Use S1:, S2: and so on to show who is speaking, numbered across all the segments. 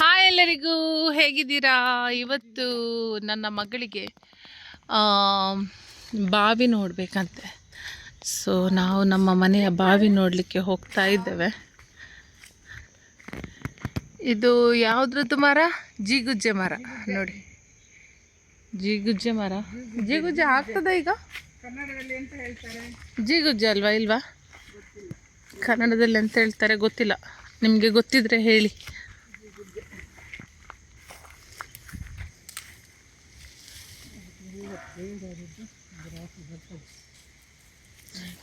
S1: Hi ಎಲ್ಲರಿಗೂ, ಹೇಗಿದ್ದೀರಾ? ಇವತ್ತು ನನ್ನ ಮಗಳಿಗೆ ಬಾವಿ ನೋಡಬೇಕಂತೆ. ಸೊ ನಾವು ನಮ್ಮ ಮನೆಯ ಬಾವಿ ನೋಡಲಿಕ್ಕೆ ಹೋಗ್ತಾ ಇದ್ದೇವೆ. ಇದು ಯಾವುದ್ರದ್ದು ಮರ? ಜಿಗುಜ್ಜೆ ಮರ ನೋಡಿ. ಜಿಗುಜ್ಜೆ ಮರ. ಜಿಗುಜ್ಜೆ ಆಗ್ತದೆ ಈಗ?
S2: ಕನ್ನಡದಲ್ಲಿ ಎಂತ ಹೇಳ್ತಾರೆ?
S1: ಜಿಗುಜ್ಜೆ ಅಲ್ವಾ? ಇಲ್ವಾ? ಕನ್ನಡದಲ್ಲಿ ಎಂತ ಹೇಳ್ತಾರೆ ಗೊತ್ತಿಲ್ಲ. ನಿಮಗೆ ಗೊತ್ತಿದ್ರೆ ಹೇಳಿ.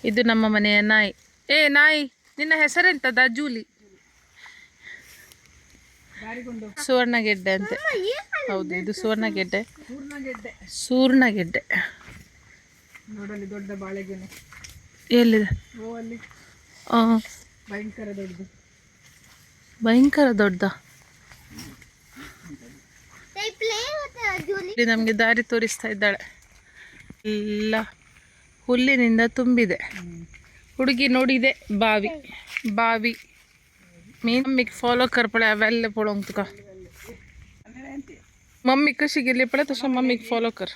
S1: ಇದು ನಮ್ಮ ಮನೆಯ ನಾಯಿ. ನಾಯಿ, ನಿನ್ನ ಹೆಸರೆಂತದ? ಜೂಲಿ. ಸುವರ್ಣಗೆಡ್ಡೆ ಅಂತೆ. ಹೌದು, ಇದು ಸುವರ್ಣಗೆಡ್ಡೆ. ಸೂರ್ಣಗೆಡ್ಡೆ
S2: ನೋಡಲಿ ದೊಡ್ಡ ಬಾಳೆಗೊನೆ
S1: ಎಲ್ಲಿದೆ?
S2: ಅಲ್ಲಿ ಭಯಂಕರ ದೊಡ್ಡದು.
S1: ಭಯಂಕರ ದೊಡ್ಡ. ನಮಗೆ ದಾರಿ ತೋರಿಸ್ತಾ ಇದ್ದಾಳೆ. ಎಲ್ಲ ಹುಲ್ಲಿನಿಂದ ತುಂಬಿದೆ. ಹುಡುಗಿ ನೋಡಿದೆ ಬಾವಿ. ಬಾವಿ ಮम्मी फॉलो कर पड़े अवेले पड़ोंग तुका मम्मी कशी गेली पडे तशा मम्मी फॉलो कर.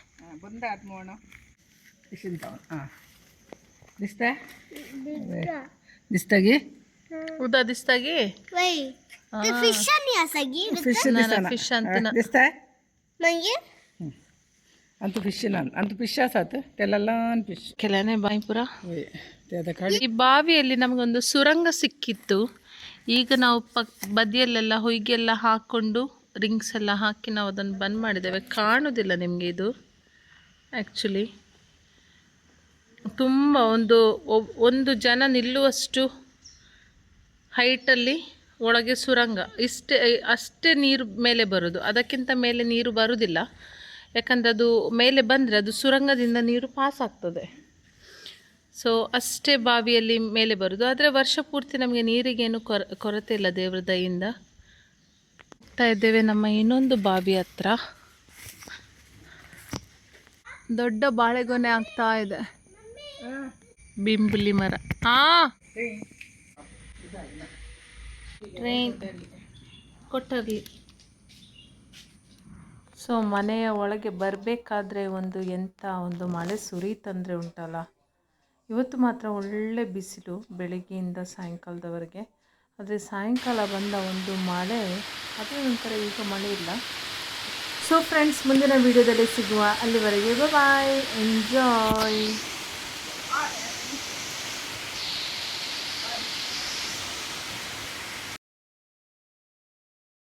S2: बंद आत मोण दिसता दिसतागी
S1: उदा दिसतागी
S3: फिश नहीं आसागी
S1: फिश अंतना
S2: दिसता
S3: म्हणजे
S2: ಅಂತೂ ಫಿಶ್ ಅಂತೂ ಫಿಶ್ ಆಸಾತ್ ತೆಲ್ಲ ಫಿಶ್
S1: ಕೆಲನೆ ಬಾಯಿಪುರ. ಈ ಬಾವಿಯಲ್ಲಿ ನಮಗೊಂದು ಸುರಂಗ ಸಿಕ್ಕಿತ್ತು. ಈಗ ನಾವು ಬದಿಯಲ್ಲೆಲ್ಲ ಹೊಯ್ಗೆಲ್ಲ ಹಾಕ್ಕೊಂಡು ರಿಂಗ್ಸ್ ಎಲ್ಲ ಹಾಕಿ ನಾವು ಅದನ್ನು ಬಂದ್ ಮಾಡಿದ್ದೇವೆ. ಕಾಣೋದಿಲ್ಲ ನಿಮಗೆ ಇದು. ಆ್ಯಕ್ಚುಲಿ ತುಂಬ ಒಂದು ಜನ ನಿಲ್ಲುವಷ್ಟು ಹೈಟಲ್ಲಿ ಒಳಗೆ ಸುರಂಗ. ಅಷ್ಟೇ ನೀರು ಮೇಲೆ ಬರೋದು, ಅದಕ್ಕಿಂತ ಮೇಲೆ ನೀರು ಬರುವುದಿಲ್ಲ. ಯಾಕಂದರೆ ಅದು ಮೇಲೆ ಬಂದರೆ ಅದು ಸುರಂಗದಿಂದ ನೀರು ಪಾಸ್ ಆಗ್ತದೆ. ಸೊ ಅಷ್ಟೇ ಬಾವಿಯಲ್ಲಿ ಮೇಲೆ ಬರೋದು. ಆದರೆ ವರ್ಷ ಪೂರ್ತಿ ನಮಗೆ ನೀರಿಗೇನು ಕೊರತೆ ಇಲ್ಲ, ದೇವರ ದಯಿಂದ. ಹೋಗ್ತಾ ಇದ್ದೇವೆ ನಮ್ಮ ಇನ್ನೊಂದು ಬಾವಿ ಹತ್ರ. ದೊಡ್ಡ ಬಾಳೆಗೊನೆ ಆಗ್ತಾ ಇದೆ. ಬಿಂಬುಲಿ ಮರ. ಟ್ರೈನ್ ಕೊಟ್ಟರ್ಲಿ. ಸೊ ಮನೆಯ ಒಳಗೆ ಬರಬೇಕಾದ್ರೆ ಎಂಥ ಒಂದು ಮಳೆ ಸುರಿತಂದರೆ ಉಂಟಲ್ಲ. ಇವತ್ತು ಮಾತ್ರ ಒಳ್ಳೆ ಬಿಸಿಲು ಬೆಳಗ್ಗೆಯಿಂದ ಸಾಯಂಕಾಲದವರೆಗೆ. ಆದರೆ ಸಾಯಂಕಾಲ ಬಂದ ಒಂದು ಮಳೆ, ಅದರ ನಂತರ ಈಗ ಮಳೆ ಇಲ್ಲ. ಸೊ ಫ್ರೆಂಡ್ಸ್, ಮುಂದಿನ ವಿಡಿಯೋದಲ್ಲಿ ಸಿಗುವ. ಅಲ್ಲಿವರೆಗೆ ಬಾಯ್, ಎಂಜಾಯ್.